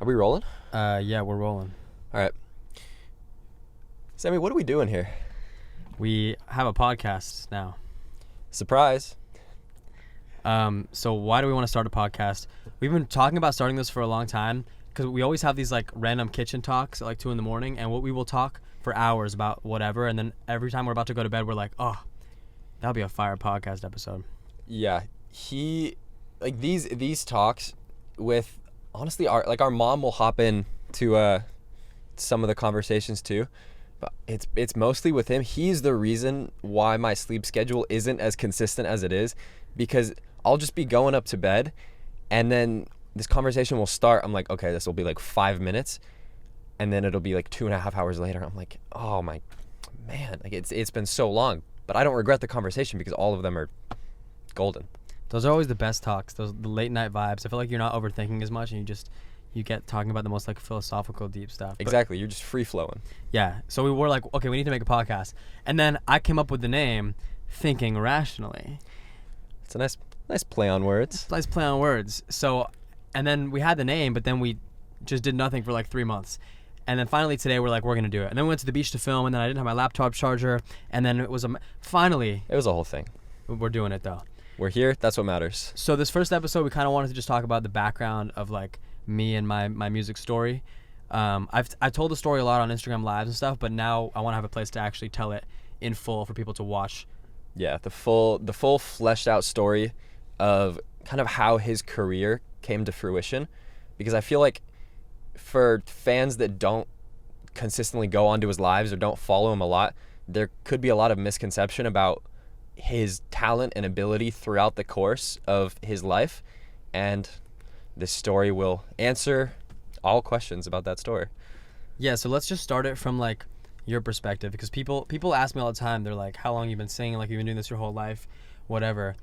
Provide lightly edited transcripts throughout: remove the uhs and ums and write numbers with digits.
Are we rolling? Yeah, we're rolling. All right. Sammy, what are we doing here? We have a podcast now. Surprise. So why do we want to start a podcast? We've been talking about starting this for a long time because we always have these like random kitchen talks at like 2 a.m. and we will talk for hours about whatever, and then every time we're about to go to bed, we're like, oh, that'll be a fire podcast episode. Yeah, these talks with honestly our mom will hop in to some of the conversations too, but it's mostly with him. He's the reason why my sleep schedule isn't as consistent as it is, because I'll just be going up to bed and then this conversation will start. I'm like, okay, this will be like 5 minutes, and then it'll be like 2.5 hours later. I'm like, oh my man, like it's been so long, but I don't regret the conversation because all of them are golden. Those are always the best talks, the late night vibes. I feel like you're not overthinking as much, and you get talking about the most like philosophical deep stuff. Exactly. You're just free flowing. Yeah. So we were like, okay, we need to make a podcast. And then I came up with the name Thinking Rationally. It's a nice play on words. Nice play on words. So, and then we had the name, but then we just did nothing for like 3 months. And then finally today we're like, we're going to do it. And then we went to the beach to film, and then I didn't have my laptop charger. And then it was finally. It was a whole thing. We're doing it though. We're here. That's what matters. So this first episode, we kind of wanted to just talk about the background of like me and my music story. I told the story a lot on Instagram Lives and stuff, but now I want to have a place to actually tell it in full for people to watch. Yeah, the full fleshed out story of kind of how his career came to fruition, because I feel like for fans that don't consistently go onto his lives or don't follow him a lot, there could be a lot of misconception about his talent and ability throughout the course of his life, and this story will answer all questions about that story. Yeah, so let's just start it from like your perspective, because people ask me all the time. They're like, how long you been singing? Like, you've been doing this your whole life, whatever.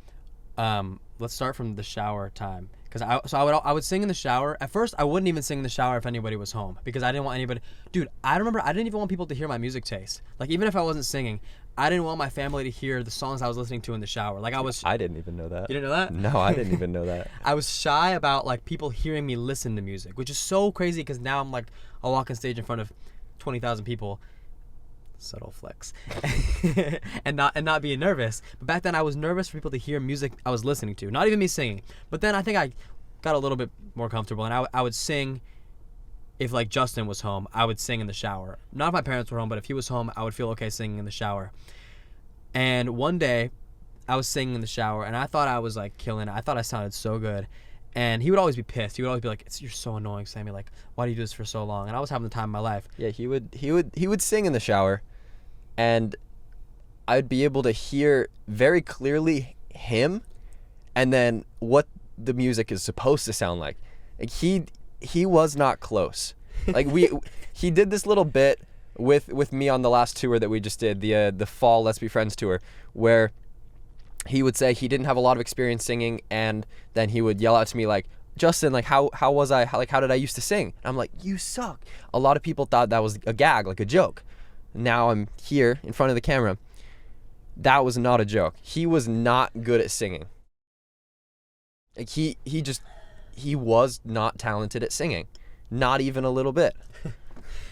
Let's start from the shower time, because I would sing in the shower. At first, I wouldn't even sing in the shower if anybody was home, because I didn't want anybody. Dude, I remember I didn't even want people to hear my music taste. Like, even if I wasn't singing, I didn't want my family to hear the songs I was listening to in the shower. Like, I didn't even know that. You didn't know that? No, I didn't even know that. I was shy about like people hearing me listen to music, which is so crazy, because now I'm like, I'll walk on stage in front of 20,000 people. Subtle flex. and not being nervous. But back then I was nervous for people to hear music I was listening to, not even me singing. But then I think I got a little bit more comfortable, and I would sing. If like Justin was home, I would sing in the shower. Not if my parents were home, but if he was home, I would feel okay singing in the shower. And one day I was singing in the shower, and I thought I was like killing it. I thought I sounded so good. And he would always be pissed. He would always be like, "You're so annoying, Sammy. Like, why do you do this for so long?" And I was having the time of my life. Yeah, he would sing in the shower, and I'd be able to hear very clearly him, and then what the music is supposed to sound like. Like he was not close. Like he did this little bit with me on the last tour that we just did, the fall Let's Be Friends tour, where he would say he didn't have a lot of experience singing, and then he would yell out to me like, "Justin, like how was I? How did I used to sing?" And I'm like, "You suck." A lot of people thought that was a gag, like a joke. Now I'm here in front of the camera. That was not a joke. He was not good at singing. Like he was not talented at singing, not even a little bit.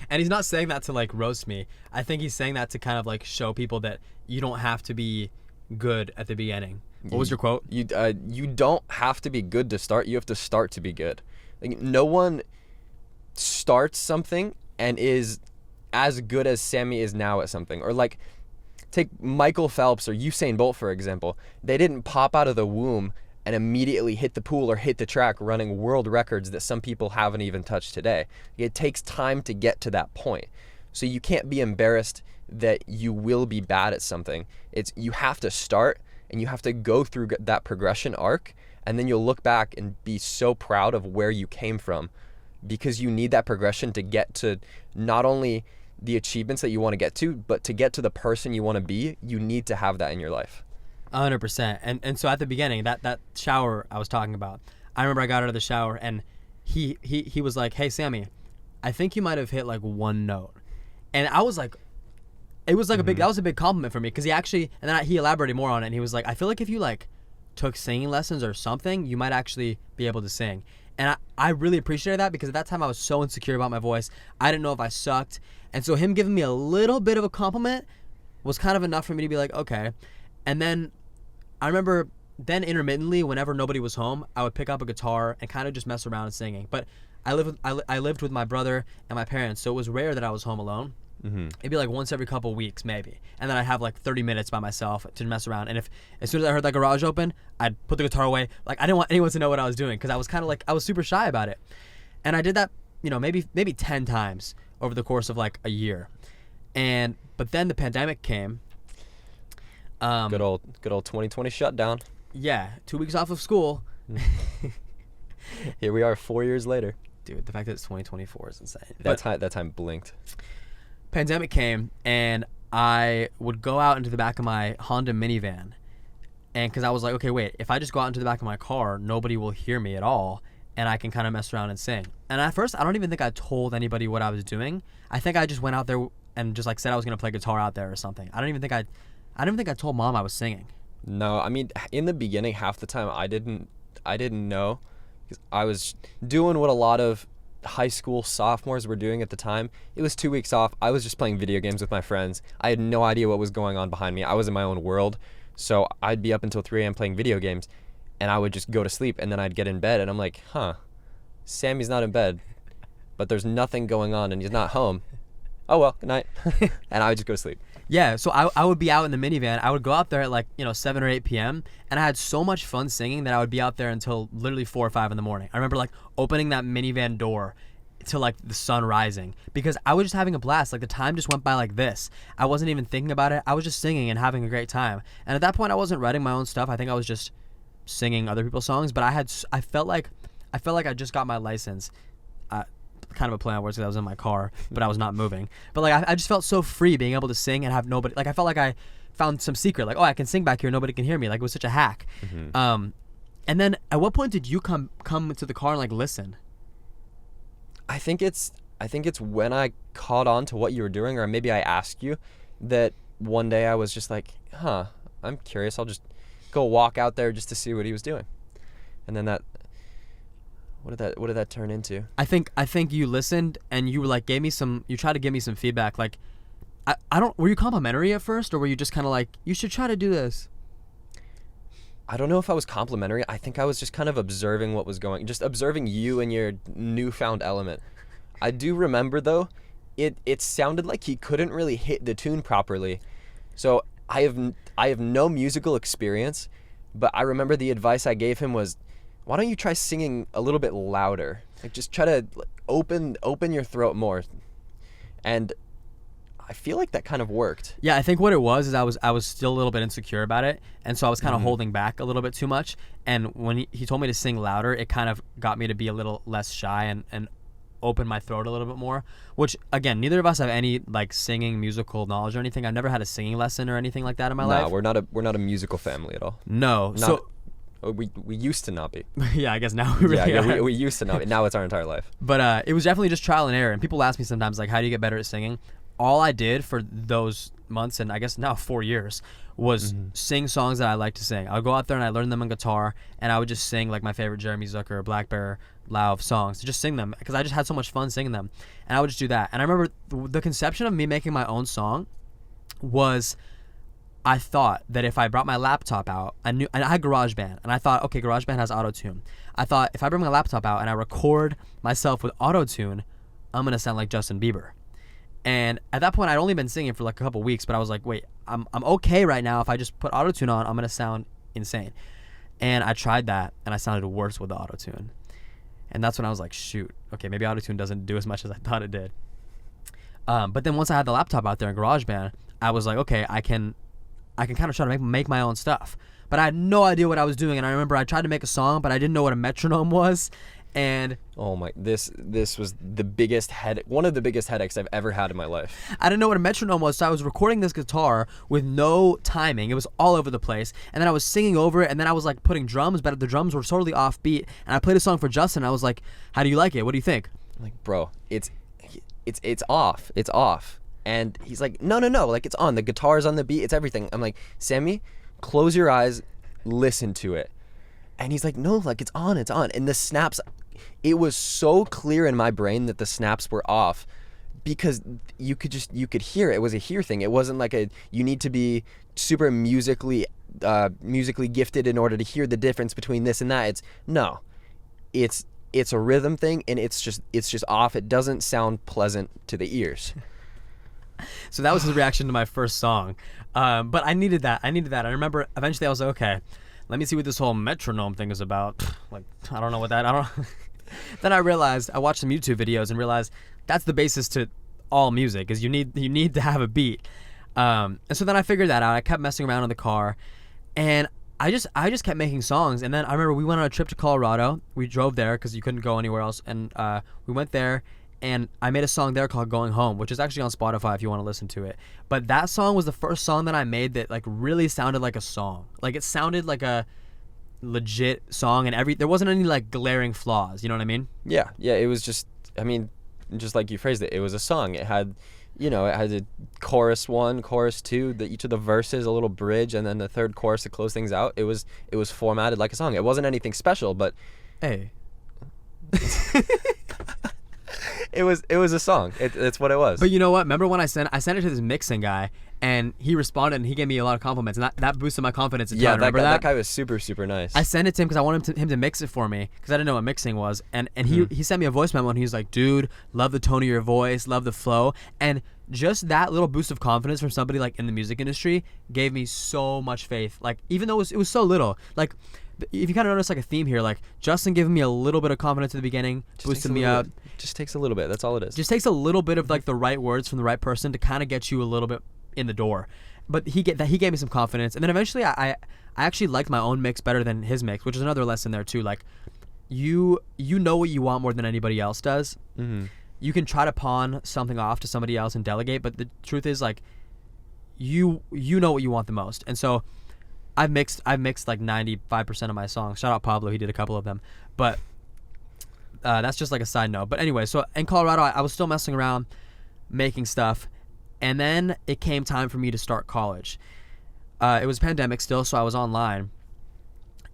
And he's not saying that to like roast me. I think he's saying that to kind of like show people that you don't have to be good at the beginning. What was your quote? You don't have to be good to start. You have to start to be good. Like, no one starts something and is as good as Sammy is now at something. Or like, take Michael Phelps or Usain Bolt, for example. They didn't pop out of the womb and immediately hit the pool or hit the track running world records that some people haven't even touched today. It takes time to get to that point. So you can't be embarrassed that you will be bad at something. You have to start, and you have to go through that progression arc, and then you'll look back and be so proud of where you came from, because you need that progression to get to not only the achievements that you want to get to, but to get to the person you want to be. You need to have that in your life. 100%. And so at the beginning, that shower I was talking about, I remember I got out of the shower, and he was like, "Hey, Sammy, I think you might have hit like one note." And I was like, it was like that was a big compliment for me, because he elaborated more on it, and he was like, "I feel like if you like took singing lessons or something, you might actually be able to sing." And I really appreciated that because at that time I was so insecure about my voice. I didn't know if I sucked. And so him giving me a little bit of a compliment was kind of enough for me to be like, okay. And then I remember then intermittently, whenever nobody was home, I would pick up a guitar and kind of just mess around and singing. But I lived with my brother and my parents, so it was rare that I was home alone. Mm-hmm. It'd be like once every couple weeks maybe, and then I'd have like 30 minutes by myself to mess around. And if as soon as I heard that garage open, I'd put the guitar away. Like I didn't want anyone to know what I was doing because I was kind of like I was super shy about it. And I did that, maybe 10 times over the course of like a year. But then the pandemic came. Good old 2020 shutdown. Yeah, 2 weeks off of school. Here we are 4 years later. Dude, the fact that it's 2024 is insane. That time blinked. Pandemic came, and I would go out into the back of my Honda minivan, and because I was like, okay, wait, if I just go out into the back of my car, nobody will hear me at all, and I can kind of mess around and sing. And at first, I don't even think I told anybody what I was doing. I think I just went out there and just like said I was gonna play guitar out there or something. I don't even think I told mom I was singing. No, I mean, in the beginning, half the time I didn't know, because I was doing what a lot of high school sophomores were doing at the time. It was 2 weeks off. I was just playing video games with my friends. I had no idea what was going on behind me. I was in my own world. So I'd be up until 3 a.m. playing video games, and I would just go to sleep, and then I'd get in bed, and I'm like, Sammy's not in bed, but there's nothing going on, and he's not home. Oh, well, good night. And I would just go to sleep. Yeah, so I would be out in the minivan. I would go out there at like 7 or 8 p.m. and I had so much fun singing that I would be out there until literally 4 or 5 in the morning. I remember like opening that minivan door till like the sun rising because I was just having a blast. Like the time just went by like this. I wasn't even thinking about it. I was just singing and having a great time. And at that point, I wasn't writing my own stuff. I think I was just singing other people's songs. But I felt like I just got my license. Kind of a play on words because I was in my car, but I was not moving. But like I just felt so free being able to sing and have nobody. Like I felt like I found some secret. Like, oh, I can sing back here, nobody can hear me. Like it was such a hack. Mm-hmm. And then at what point did you come to the car and like listen? I think it's when I caught on to what you were doing, or maybe I asked you, that one day I was just like, I'm curious. I'll just go walk out there just to see what he was doing. And then that. What did that turn into? I think you listened and you were like you tried to give me some feedback. Like I don't, were you complimentary at first, or were you just kind of like, you should try to do this? I don't know if I was complimentary. I think I was just kind of observing what was just observing you and your newfound element. I do remember though, it sounded like he couldn't really hit the tune properly. So I have no musical experience, but I remember the advice I gave him was, why don't you try singing a little bit louder? Like just try to open your throat more. And I feel like that kind of worked. Yeah, I think what it was is I was still a little bit insecure about it, and so I was kind of Mm-hmm. holding back a little bit too much. And when he told me to sing louder, it kind of got me to be a little less shy and open my throat a little bit more. Which again, neither of us have any like singing musical knowledge or anything. I've never had a singing lesson or anything like that in my life. No, we're not a musical family at all. No, so we used to not be. yeah, I guess now we really are. we used to not be. Now it's our entire life. But it was definitely just trial and error. And people ask me sometimes, like, how do you get better at singing? All I did for those months, and I guess now 4 years, was sing songs that I like to sing. I would go out there and I learned them on guitar, and I would just sing like my favorite Jeremy Zucker, Black Bear, Lauv songs, to just sing them because I just had so much fun singing them. And I would just do that. And I remember the conception of me making my own song was, I thought that if I brought my laptop out, I had GarageBand, and I thought, okay, GarageBand has auto-tune. I thought if I bring my laptop out and I record myself with auto-tune, I'm going to sound like Justin Bieber. And at that point, I'd only been singing for like a couple weeks, but I was like, wait, I'm okay right now. If I just put auto-tune on, I'm going to sound insane. And I tried that, and I sounded worse with the auto-tune. And that's when I was like, shoot, okay, maybe auto-tune doesn't do as much as I thought it did. But then once I had the laptop out there in GarageBand, I was like, okay, I can kind of try to make my own stuff. But I had no idea what I was doing. And I remember I tried to make a song, but I didn't know what a metronome was. And oh my, this was one of the biggest headaches I've ever had in my life. I didn't know what a metronome was, so I was recording this guitar with no timing. It was all over the place. And then I was singing over it, and then I was like putting drums, but the drums were totally off beat. And I played a song for Justin, and I was like, how do you like it? What do you think? I'm like, bro, it's off. It's off. And he's like, no, like it's on. The guitar's on the beat. It's everything. I'm like, Sammy, close your eyes, listen to it. And he's like, no, like it's on. And the snaps, it was so clear in my brain that the snaps were off because you could hear it. It was a hear thing. It wasn't like you need to be super musically gifted in order to hear the difference between this and that. It's a rhythm thing, and it's just off. It doesn't sound pleasant to the ears. So that was his reaction to my first song. But I needed that. I remember eventually I was like, okay, let me see what this whole metronome thing is about. Like, I don't know what that, I don't Then I realized, I watched some YouTube videos and realized that's the basis to all music, is you need to have a beat. And so then I figured that out. I kept messing around in the car, and I just kept making songs. And then I remember we went on a trip to Colorado. We drove there because you couldn't go anywhere else. And we went there, and I made a song there called Going Home, which is actually on Spotify if you want to listen to it. But that song was the first song that I made that like really sounded like a song. Like it sounded like a legit song, and there wasn't any like glaring flaws. You know what I mean? Yeah. It was just, I mean, just like you phrased it, it was a song. It had, it had a chorus 1, chorus 2, each of the verses, a little bridge, and then the third chorus to close things out. It was formatted like a song. It wasn't anything special, but hey, it was a song. It's what it was. But you know what? Remember when I sent it to this mixing guy, and he responded and he gave me a lot of compliments, and that boosted my confidence a ton. Yeah, Remember that guy was super, super nice. I sent it to him because I wanted him to mix it for me because I didn't know what mixing was, and he sent me a voice memo, and he was like, dude, love the tone of your voice, love the flow, and just that little boost of confidence from somebody like in the music industry gave me so much faith. Like, even though it was so little, like, if you kind of notice like a theme here, like Justin giving me a little bit of confidence at the beginning, boosted me up. Just takes a little bit. That's all it is. Just takes a little bit of like the right words from the right person to kind of get you a little bit in the door. But he gave me some confidence, and then eventually I actually liked my own mix better than his mix, which is another lesson there too. Like, you know what you want more than anybody else does. Mm-hmm. You can try to pawn something off to somebody else and delegate, but the truth is like you know what you want the most. And so I've mixed like 95% of my songs. Shout out Pablo, he did a couple of them. But that's just like a side note. But anyway, so in Colorado, I was still messing around, making stuff, and then it came time for me to start college. It was pandemic still, so I was online,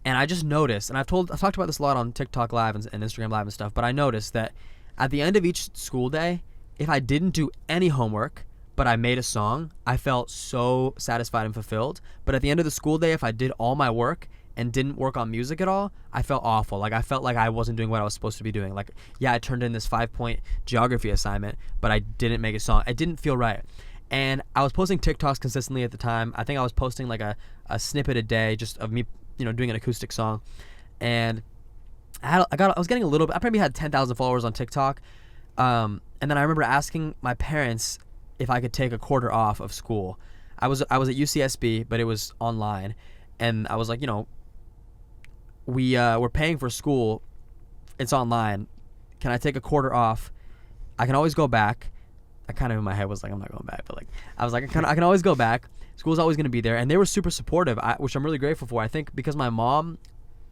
and I just noticed, and I've talked about this a lot on TikTok Live and Instagram Live and stuff, but I noticed that at the end of each school day, if I didn't do any homework, but I made a song, I felt so satisfied and fulfilled. But at the end of the school day, if I did all my work and didn't work on music at all, I felt awful. Like, I felt like I wasn't doing what I was supposed to be doing. Like, yeah, I turned in this 5-point geography assignment, but I didn't make a song. It didn't feel right. And I was posting TikToks consistently at the time. I think I was posting like a snippet a day just of me, doing an acoustic song. And I was getting a little bit, I probably had 10,000 followers on TikTok. And then I remember asking my parents if I could take a quarter off of school. I was at UCSB, but it was online, and I was like, we're paying for school, it's online, can I take a quarter off? I can always go back. I kind of in my head was like, I'm not going back, but like I was like, I can always go back. School's always going to be there, and they were super supportive, which I'm really grateful for. I think because my mom,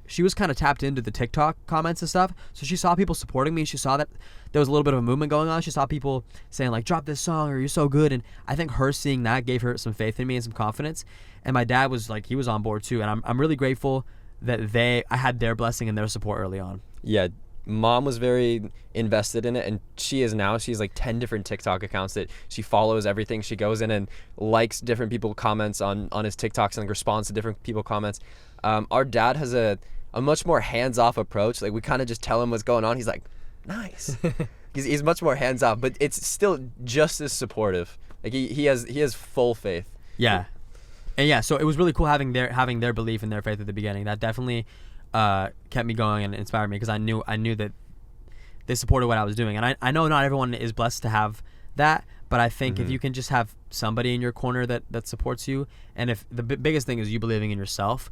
she was kind of tapped into the TikTok comments and stuff, so she saw people supporting me. She saw that there was a little bit of a movement going on. She saw people saying like, drop this song, or you're so good, and I think her seeing that gave her some faith in me and some confidence. And my dad was like, he was on board too, and I'm really grateful that I had their blessing and their support early on. Yeah, mom was very invested in it, and she is now. She's like 10 different TikTok accounts that she follows everything. She goes in and likes different people comments on his TikToks and like responds to different people comments. Our dad has a much more hands-off approach. Like, we kind of just tell him what's going on. He's like, nice. he's much more hands-off, but it's still just as supportive. Like, he has full faith. Yeah. And yeah, so it was really cool having their belief and their faith at the beginning. That definitely kept me going and inspired me, because I knew that they supported what I was doing. And I know not everyone is blessed to have that, but I think if you can just have somebody in your corner that supports you, and if the biggest thing is you believing in yourself.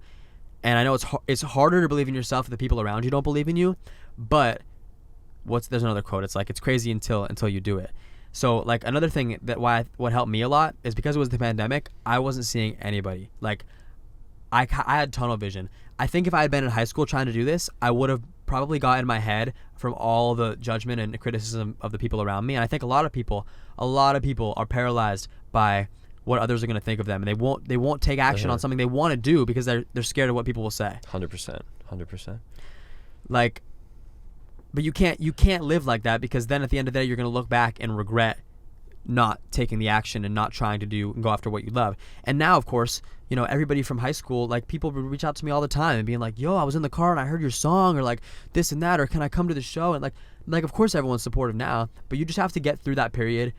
And I know it's harder to believe in yourself if the people around you don't believe in you, but there's another quote. It's like, it's crazy until you do it. So like another thing what helped me a lot is because it was the pandemic, I wasn't seeing anybody. Like, I had tunnel vision. I think if I had been in high school trying to do this, I would have probably got in my head from all the judgment and criticism of the people around me. And I think a lot of people are paralyzed by what others are going to think of them, and they won't take action on something they want to do because they're scared of what people will say. 100%. Like, but you can't live like that, because then at the end of the day you're going to look back and regret not taking the action and not trying to do and go after what you love. And now, of course, you know, everybody from high school, like, people would reach out to me all the time and being like, yo, I was in the car and I heard your song, or like this and that, or can I come to the show? And like of course everyone's supportive now, but you just have to get through that period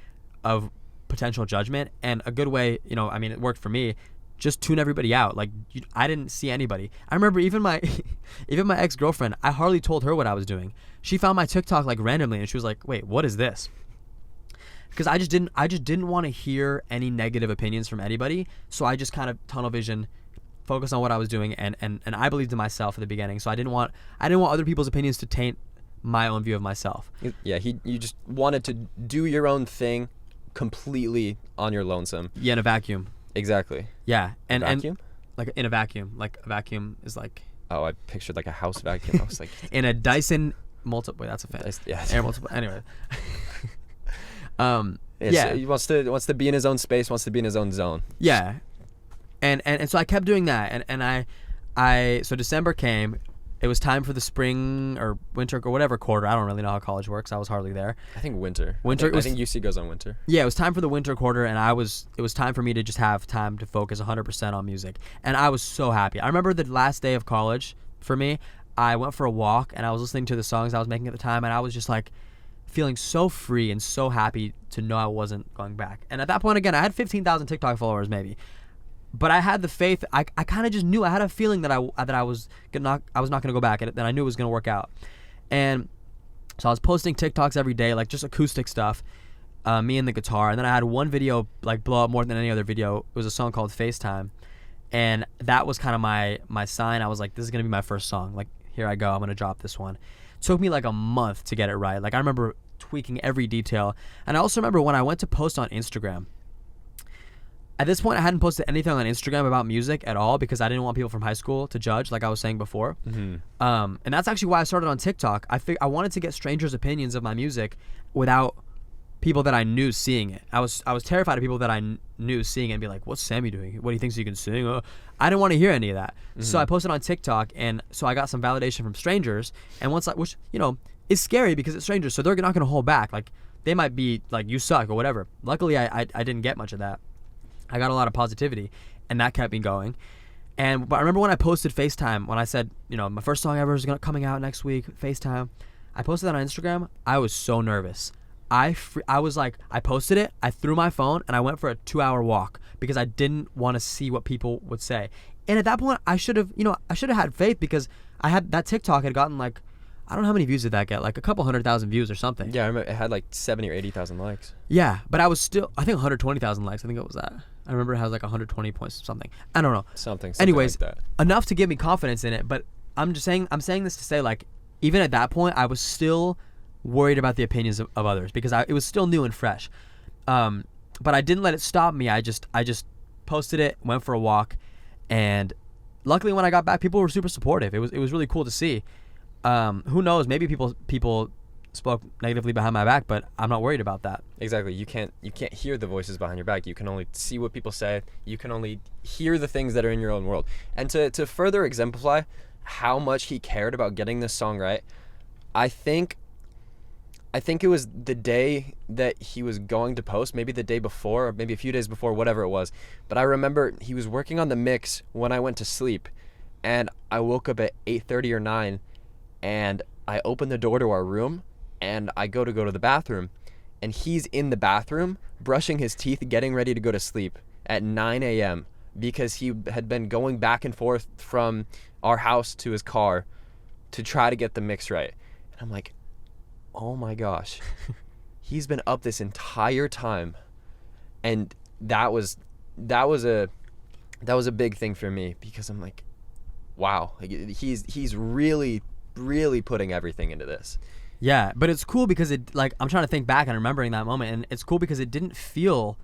of potential judgment. And a good way, you know, I mean, it worked for me, just tune everybody out. Like, I didn't see anybody. I remember even my ex-girlfriend, I hardly told her what I was doing. She found my TikTok like randomly and she was like, wait, what is this? Because I just didn't want to hear any negative opinions from anybody. So I just kind of tunnel vision, focus on what I was doing, and I believed in myself at the beginning. So I didn't want other people's opinions to taint my own view of myself. Yeah, you just wanted to do your own thing completely on your lonesome. Yeah, in a vacuum. Exactly. Yeah. And vacuum? Like in a vacuum. Like a vacuum is like, oh, I pictured like a house vacuum. I was like, in a Dyson multiple. Wait, that's a fan. Yeah. Air multiple. Anyway. So he wants to be in his own space, wants to be in his own zone. Yeah. And so I kept doing that, and I so December came. It was time for the spring or winter or whatever quarter. I don't really know how college works. I was hardly there. I think winter. I think UC goes on winter. Yeah, it was time for the winter quarter, and it was time for me to just have time to focus 100% on music. And I was so happy. I remember the last day of college for me, I went for a walk and I was listening to the songs I was making at the time, and I was just like feeling so free and so happy to know I wasn't going back. And at that point, again, I had 15,000 TikTok followers maybe. But I had the faith. I kind of just knew. I had a feeling that I was not going to go back, and that I knew it was going to work out. And so I was posting TikToks every day, like just acoustic stuff, me and the guitar. And then I had one video like blow up more than any other video. It was a song called FaceTime, and that was kind of my sign. I was like, this is going to be my first song. Like, here I go. I'm going to drop this one. It took me like a month to get it right. Like, I remember tweaking every detail. And I also remember when I went to post on Instagram. At this point, I hadn't posted anything on Instagram about music at all because I didn't want people from high school to judge, like I was saying before. Mm-hmm. And that's actually why I started on TikTok. I wanted to get strangers' opinions of my music without people that I knew seeing it. I was terrified of people that I knew seeing it and be like, "What's Sammy doing? What do you think you can sing?" I didn't want to hear any of that. Mm-hmm. So I posted on TikTok, and so I got some validation from strangers. And which you know is scary because it's strangers, so they're not going to hold back. Like, they might be like, "You suck" or whatever. Luckily, I didn't get much of that. I got a lot of positivity, and that kept me going. But I remember when I posted FaceTime, when I said, you know, my first song ever is coming out next week, FaceTime. I posted that on Instagram. I was so nervous. I was like, I posted it, I threw my phone, and I went for a 2-hour walk because I didn't want to see what people would say. And at that point, I should have had faith because that TikTok had gotten like, I don't know how many views did that get, like a couple 100,000 views or something. Yeah, I remember it had like 70 or 80,000 likes. Yeah, but I was still, I think 120,000 likes. I think it was that. I remember it has like 120 points or something. I don't know. Something Anyways, like that. Enough to give me confidence in it. But I'm saying this to say, like, even at that point, I was still worried about the opinions of others because it was still new and fresh. But I didn't let it stop me. I just posted it, went for a walk, and luckily when I got back, people were super supportive. It was really cool to see. Who knows? Maybe people spoke negatively behind my back, but I'm not worried about that. Exactly. You can't hear the voices behind your back. You can only see what people say. You can only hear the things that are in your own world. And to further exemplify how much he cared about getting this song right, I think it was the day that he was going to post, maybe the day before, or maybe a few days before, whatever it was. But I remember he was working on the mix when I went to sleep, and I woke up at 8:30 or 9, and I opened the door to our room, and I go to the bathroom, and he's in the bathroom brushing his teeth, getting ready to go to sleep at 9 a.m. because he had been going back and forth from our house to his car to try to get the mix right. And I'm like, oh my gosh, he's been up this entire time. And that was a big thing for me because I'm like, wow, like he's really putting everything into this. Yeah, but it's cool because I'm trying to think back and remembering that moment, and it's cool because it didn't feel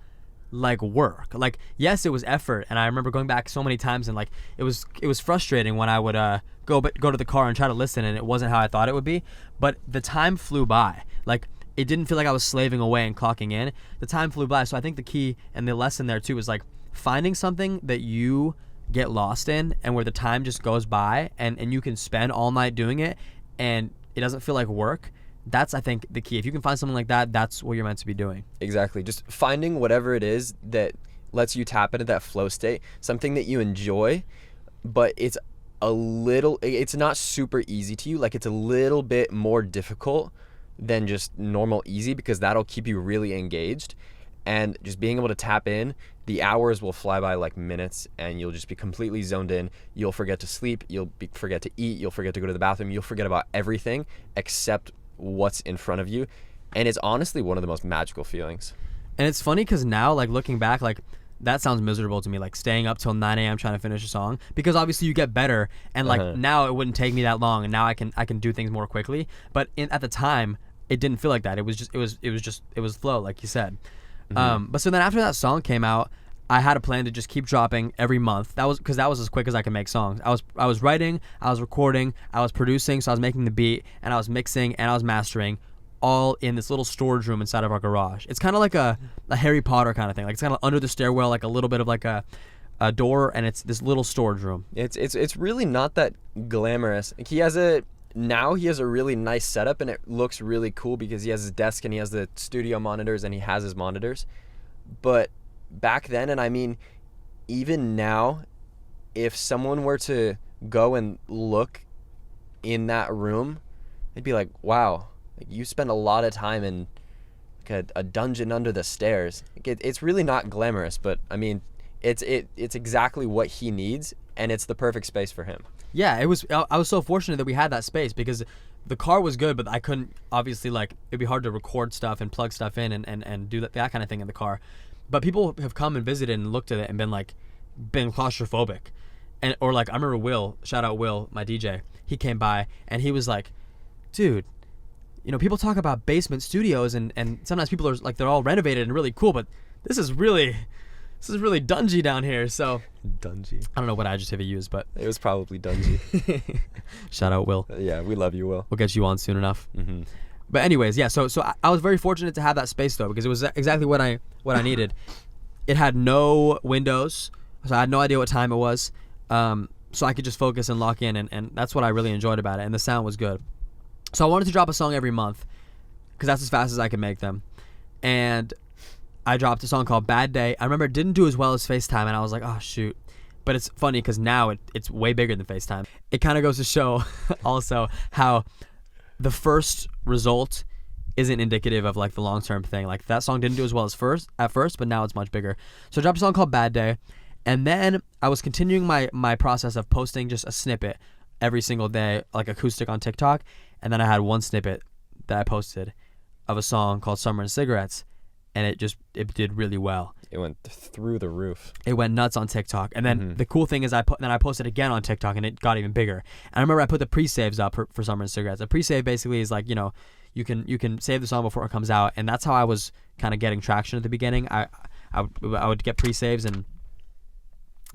like work. Like, yes, it was effort, and I remember going back so many times, and like it was frustrating when I would go to the car and try to listen, and it wasn't how I thought it would be. But the time flew by. Like, it didn't feel like I was slaving away and clocking in. The time flew by. So I think the key and the lesson there too is like finding something that you get lost in and where the time just goes by and you can spend all night doing it and it doesn't feel like work. That's, I think, the key. If you can find something like that, that's what you're meant to be doing. Exactly. Just finding whatever it is that lets you tap into that flow state, something that you enjoy, but it's not super easy to you. Like, it's a little bit more difficult than just normal easy, because that'll keep you really engaged. And just being able to tap in, the hours will fly by like minutes, and you'll just be completely zoned in. You'll forget to sleep. Forget to eat. You'll forget to go to the bathroom. You'll forget about everything except what's in front of you. And it's honestly one of the most magical feelings. And it's funny because now, like, looking back, like, that sounds miserable to me, like staying up till 9 a.m. trying to finish a song, because obviously you get better, and like now it wouldn't take me that long, and now I can do things more quickly. But at the time, it didn't feel like that. It was flow, like you said. But so then after that song came out, I had a plan to just keep dropping every month. That was because that was as quick as I could make songs. I was writing, I was recording, I was producing, so I was making the beat, and I was mixing, and I was mastering, all in this little storage room inside of our garage. It's kind of like a Harry Potter kind of thing. Like, it's kind of under the stairwell, like a little bit of like a door, and it's this little storage room. It's really not that glamorous. Like, he has a really nice setup, and it looks really cool because he has his desk and he has the studio monitors and he has his monitors. But back then, and I mean even now, if someone were to go and look in that room, they'd be like, wow, like, you spend a lot of time in like a dungeon under the stairs. Like, it's really not glamorous, but I mean it's exactly what he needs, and it's the perfect space for him. Yeah, it was. I was so fortunate that we had that space, because the car was good, but I couldn't, obviously, like, it'd be hard to record stuff and plug stuff in and do that kind of thing in the car. But people have come and visited and looked at it and been claustrophobic. And, or like, I remember Will, shout out Will, my DJ, he came by and he was like, dude, you know, people talk about basement studios and sometimes people are like, they're all renovated and really cool, but this is really dungy down here. So Dungy. I don't know what adjective he used, but it was probably dungy. Shout out Will. Yeah, we love you, Will. We'll get you on soon enough. Mm-hmm. But anyways, yeah. So I was very fortunate to have that space though, because it was exactly what I needed. It had no windows, so I had no idea what time it was. So I could just focus and lock in, and that's what I really enjoyed about it. And the sound was good. So I wanted to drop a song every month, because that's as fast as I could make them. And I dropped a song called Bad Day. I remember it didn't do as well as FaceTime, and I was like, oh, shoot. But it's funny because now it's way bigger than FaceTime. It kind of goes to show also how the first result isn't indicative of like the long-term thing. Like, that song didn't do as well at first, but now it's much bigger. So I dropped a song called Bad Day, and then I was continuing my process of posting just a snippet every single day, like acoustic on TikTok, and then I had one snippet that I posted of a song called Summer and Cigarettes, and it did really well. It went through the roof. It went nuts on TikTok. And then the cool thing is I posted again on TikTok, and it got even bigger. And I remember I put the pre-saves up for Summer and Cigarettes. A pre-save basically is like, you know, you can save the song before it comes out, and that's how I was kind of getting traction at the beginning. I would get pre-saves, and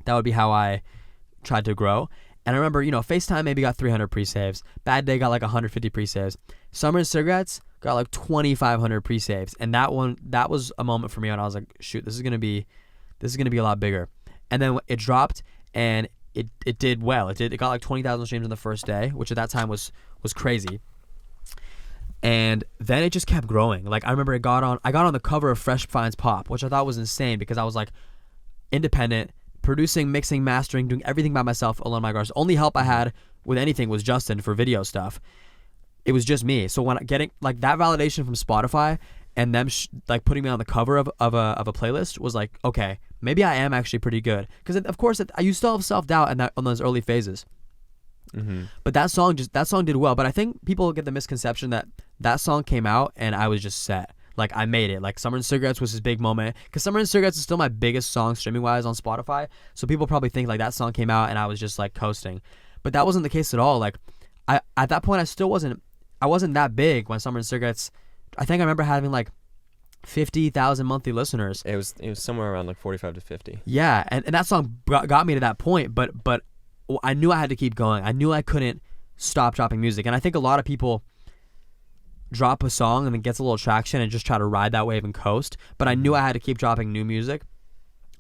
that would be how I tried to grow. And I remember, you know, FaceTime maybe got 300 pre-saves. Bad Day got like 150 pre-saves. Summer and Cigarettes got like 2,500 pre-saves. And that was a moment for me when I was like, shoot, this is gonna be a lot bigger. And then it dropped, and it did well. It got like 20,000 streams on the first day, which at that time was crazy. And then it just kept growing. Like, I remember I got on the cover of Fresh Finds Pop, which I thought was insane, because I was like independent, producing, mixing, mastering, doing everything by myself alone in my garage. The only help I had with anything was Justin for video stuff. It was just me. So when getting like that validation from Spotify and them like putting me on the cover of a playlist was like, okay, maybe I am actually pretty good. Because of course you still have self-doubt on those early phases. Mm-hmm. But that song did well. But I think people get the misconception that song came out and I was just set. Like, I made it. Like, Summer and Cigarettes was his big moment, because Summer and Cigarettes is still my biggest song streaming wise on Spotify. So people probably think like that song came out and I was just like coasting, but that wasn't the case at all. Like, at that point I wasn't that big when Summer and Cigarettes. I think I remember having like 50,000 monthly listeners. It was somewhere around like 45 to 50. Yeah, and that song got me to that point, but I knew I had to keep going. I knew I couldn't stop dropping music, and I think a lot of people drop a song and it gets a little traction and just try to ride that wave and coast. But I knew I had to keep dropping new music.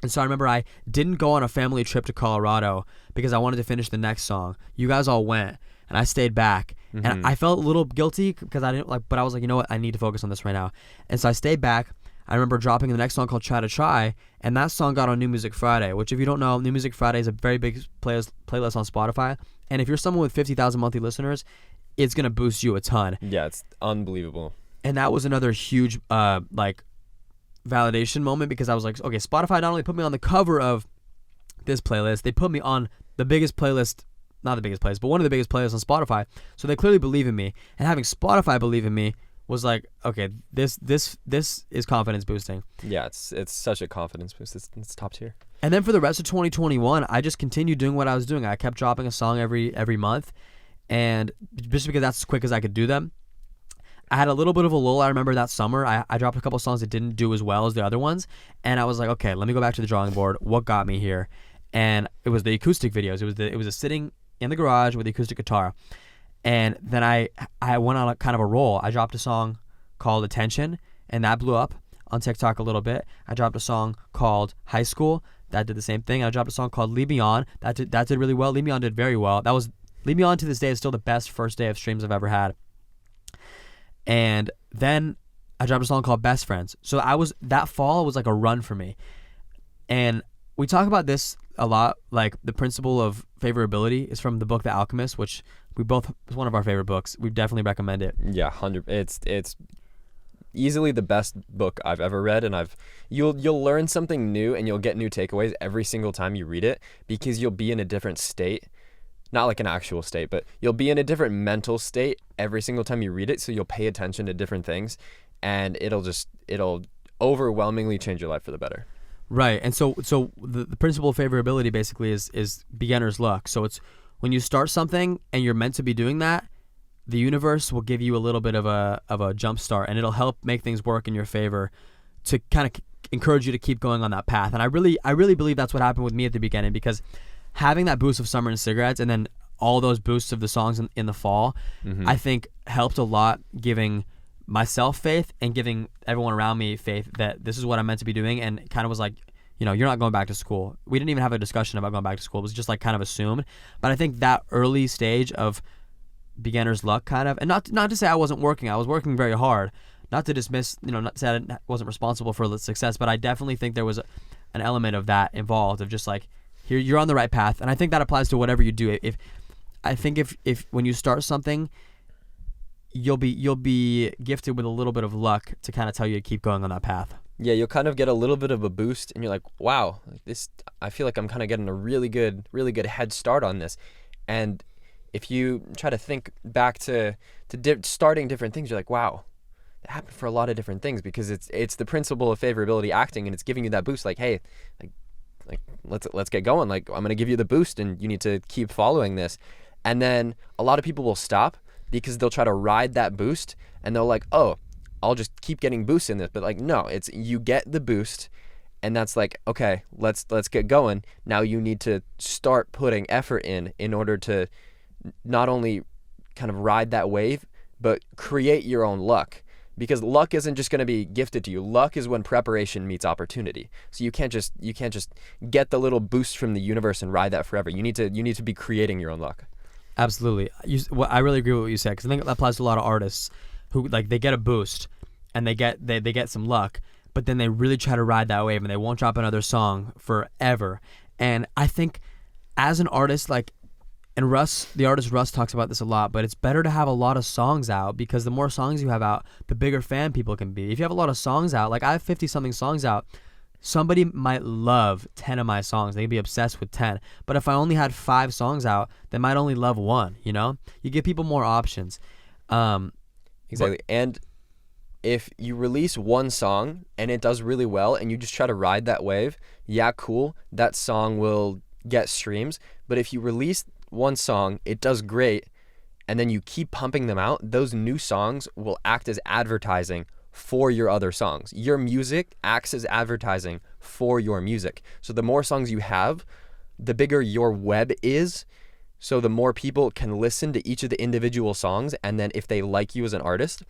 And so I remember I didn't go on a family trip to Colorado because I wanted to finish the next song. You guys all went, and I stayed back. And I felt a little guilty because I didn't but I was like, you know what? I need to focus on this right now. And so I stayed back. I remember dropping the next song called Try to Try, and that song got on New Music Friday, which if you don't know, New Music Friday is a very big playlist on Spotify. And if you're someone with 50,000 monthly listeners, it's going to boost you a ton. Yeah, it's unbelievable. And that was another huge validation moment because I was like, okay, Spotify not only put me on the cover of this playlist, they put me on the biggest playlist, not the biggest playlist, but one of the biggest playlists on Spotify. So they clearly believe in me. And having Spotify believe in me was like, okay, this is confidence boosting. Yeah, it's such a confidence boost. It's top tier. And then for the rest of 2021, I just continued doing what I was doing. I kept dropping a song every month, and just because that's as quick as I could do them. I had a little bit of a lull. I remember that summer, I dropped a couple songs that didn't do as well as the other ones, and I was like, okay, let me go back to the drawing board. What got me here? And it was the acoustic videos. It was a sitting in the garage with the acoustic guitar. And then I went on a kind of a roll. I dropped a song called Attention, and that blew up on TikTok a little bit. I dropped a song called High School. That did the same thing. I dropped a song called Lead Me On. That did really well. Lead Me On did very well. Lead Me On to this day is still the best first day of streams I've ever had. And then I dropped a song called Best Friends. So that fall was like a run for me. And we talk about this a lot, like the principle of favorability is from the book The Alchemist, which it's one of our favorite books. We definitely recommend it. Yeah, 100. It's easily the best book I've ever read, and you'll learn something new and you'll get new takeaways every single time you read it because you'll be in a different state. Not like an actual state, but you'll be in a different mental state every single time you read it, so you'll pay attention to different things, and it'll overwhelmingly change your life for the better. Right, and so the principle of favorability basically is beginner's luck. So it's when you start something and you're meant to be doing that, the universe will give you a little bit of a jump start, and it'll help make things work in your favor to kind of encourage you to keep going on that path. And I really believe that's what happened with me at the beginning, because having that boost of Summer and Cigarettes and then all those boosts of the songs in the fall, I think helped a lot, giving myself faith and giving everyone around me faith that this is what I'm meant to be doing, and kind of was like, you're not going back to school. We didn't even have a discussion about going back to school. It was just like kind of assumed. But I think that early stage of beginner's luck kind of, and not to say I wasn't working. I was working very hard. Not to dismiss, not to say I wasn't responsible for the success, but I definitely think there was an element of that involved, of just like, here, you're on the right path. And I think that applies to whatever you do. If when you start something, you'll be gifted with a little bit of luck to kind of tell you to keep going on that path. Yeah, you'll kind of get a little bit of a boost, and you're like, wow, I feel like I'm kind of getting a really good head start on this. And if you try to think back to starting different things, you're like, wow, that happened for a lot of different things, because it's the principle of favorability acting, and it's giving you that boost, like, hey, like let's get going. Like, I'm gonna give you the boost, and you need to keep following this. And then a lot of people will stop because they'll try to ride that boost, and they'll like, oh, I'll just keep getting boosts in this. But like, no, it's you get the boost, and that's like, okay, let's get going. Now you need to start putting effort in order to not only kind of ride that wave, but create your own luck. Because luck isn't just going to be gifted to you. Luck is when preparation meets opportunity. So you can't just get the little boost from the universe and ride that forever. You need to be creating your own luck. Absolutely. I really agree with what you said, because I think that applies to a lot of artists who, like, they get a boost and they get some luck, but then they really try to ride that wave and they won't drop another song forever. And I think as an artist, like, and the artist Russ talks about this a lot, but it's better to have a lot of songs out, because the more songs you have out, the bigger fan people can be. If you have a lot of songs out, like I have 50-something songs out, somebody might love 10 of my songs. They'd be obsessed with 10. But if I only had 5 songs out, they might only love 1, You give people more options. Exactly. And if you release one song and it does really well and you just try to ride that wave, yeah, cool, that song will get streams. But if you release one song, it does great, and then you keep pumping them out, those new songs will act as advertising for your other songs. Your music acts as advertising for your music. So the more songs you have, the bigger your web is. So the more people can listen to each of the individual songs, and then if they like you as an artist,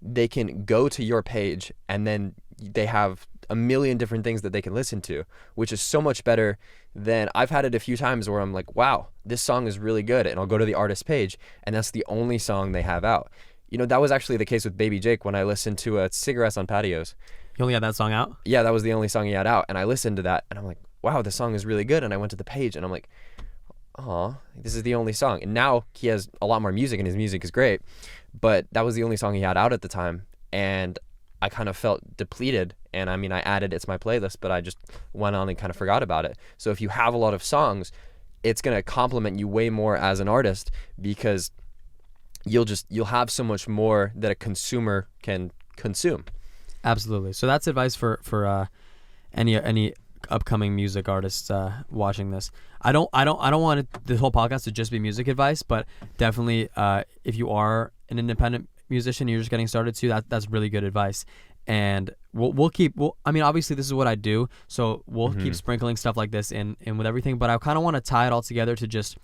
they can go to your page and then they have a million different things that they can listen to, which is so much better than I've had it a few times where I'm like, wow, this song is really good. And I'll go to the artist page and that's the only song they have out. You know, that was actually the case with Baby Jake when I listened to Cigarettes on Patios. You only had that song out? Yeah, that was the only song he had out. And I listened to that and I'm like, wow, this song is really good. And I went to the page and I'm like, oh, this is the only song. And now he has a lot more music and his music is great. But that was the only song he had out at the time. And I kind of felt depleted. And I mean, I added it to my playlist, but I just went on and kind of forgot about it. So if you have a lot of songs, it's going to complement you way more as an artist because you'll have so much more that a consumer can consume. Absolutely. So that's advice for any upcoming music artists watching this. I don't want this whole podcast to just be music advice, but definitely if you are an independent musician, you're just getting started too, that's really good advice. And I mean, obviously this is what I do, so we'll keep sprinkling stuff like this in with everything, but I kind of want to tie it all together to just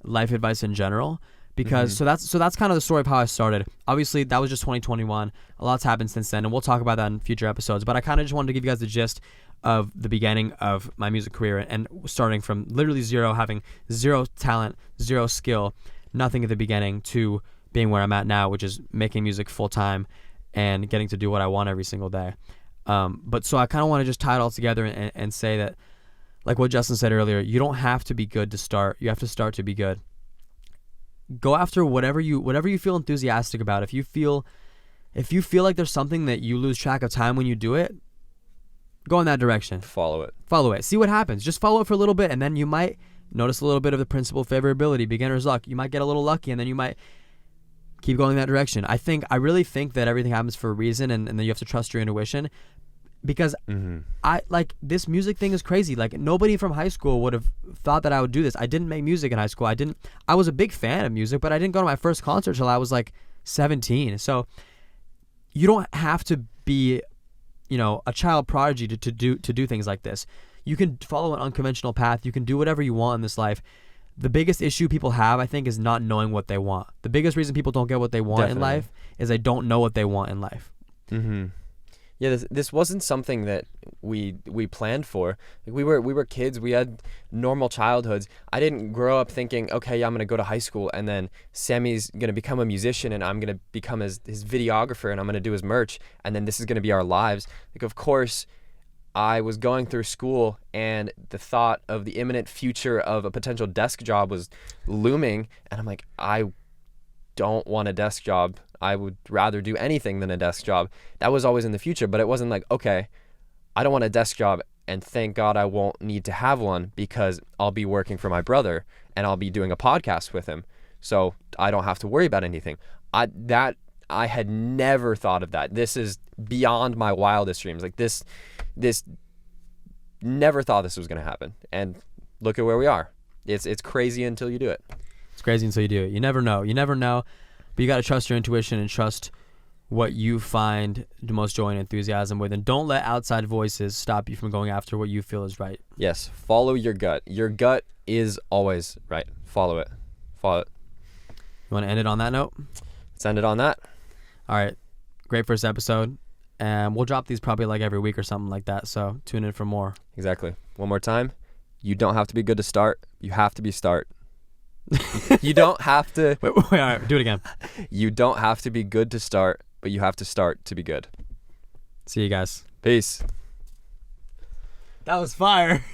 life advice in general, because so that's kind of the story of how I started. Obviously that was just 2021. A lot's happened since then, and we'll talk about that in future episodes, but I kind of just wanted to give you guys the gist of the beginning of my music career and starting from literally zero, having zero talent, zero skill, nothing at the beginning, to being where I'm at now, which is making music full time and getting to do what I want every single day. But so I kind of want to just tie it all together and say that, like what Justin said earlier, you don't have to be good to start. You have to start to be good. Go after whatever you feel enthusiastic about. If you feel like there's something that you lose track of time when you do it, go in that direction. Follow it. See what happens. Just follow it for a little bit, and then you might notice a little bit of the principle of favorability, beginner's luck. You might get a little lucky, and then you might keep going in that direction. I really think that everything happens for a reason, and then you have to trust your intuition, because I like this music thing is crazy. Like nobody from high school would have thought that I would do this. I didn't make music in high school. I was a big fan of music, but I didn't go to my first concert till I was like 17. So you don't have to be, a child prodigy to do things like this. You can follow an unconventional path. You can do whatever you want in this life. The biggest issue people have, I think, is not knowing what they want. The biggest reason people don't get what they want in life is they don't know what they want in life. Yeah, this wasn't something that we planned for. Like we were kids. We had normal childhoods. I didn't grow up thinking, okay, yeah, I'm gonna go to high school and then Sammy's gonna become a musician and I'm gonna become his videographer and I'm gonna do his merch and then this is gonna be our lives. Like, of course, I was going through school and the thought of the imminent future of a potential desk job was looming, and I'm like, I don't want a desk job. I would rather do anything than a desk job. That was always in the future, but it wasn't like, okay, I don't want a desk job and thank God I won't need to have one because I'll be working for my brother and I'll be doing a podcast with him. So I don't have to worry about anything. I had never thought of that. This is beyond my wildest dreams. Like this never thought this was going to happen. And look at where we are. It's crazy until you do it. It's crazy until you do it. You never know. But you got to trust your intuition and trust what you find the most joy and enthusiasm with. And don't let outside voices stop you from going after what you feel is right. Yes. Follow your gut. Your gut is always right. Follow it. You want to end it on that note? Let's end it on that. All right. Great first episode. And we'll drop these probably like every week or something like that. So tune in for more. Exactly. One more time. You don't have to be good to start. You have to be start. You don't have to. Wait, all right, do it again. You don't have to be good to start, but you have to start to be good. See you guys. Peace. That was fire.